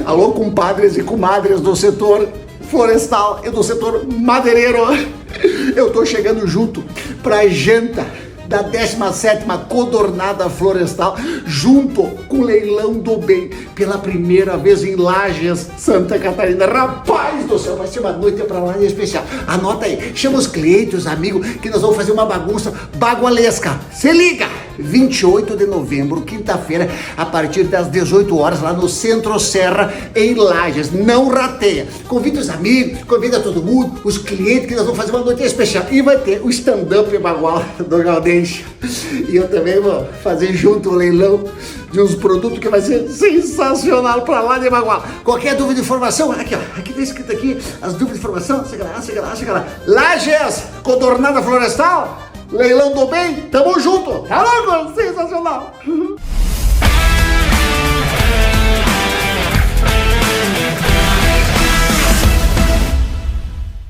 Alô, compadres e comadres do setor florestal e do setor madeireiro. Eu tô chegando junto pra janta da 17ª Codornada Florestal, junto com o leilão do bem, pela primeira vez em Lages, Santa Catarina. Rapaz do céu, vai ser uma noite pra lá especial. Anota aí, chama os clientes, os amigos, que nós vamos fazer uma bagunça bagualesca. Se liga! 28 de novembro, quinta-feira, a partir das 18 horas, lá no Centro Serra, em Lages. Não rateia. Convida os amigos, convida todo mundo, os clientes, que nós vamos fazer uma noite especial. E vai ter o stand-up bagual do Gaudêncio. E eu também vou fazer junto o leilão de uns produtos que vai ser sensacional pra lá de bagual. Qualquer dúvida de informação, aqui ó, aqui tá escrito aqui, as dúvidas de informação, chega lá. Lages, Codornada Florestal, leilão do bem, tamo junto, tá louco? Sensacional!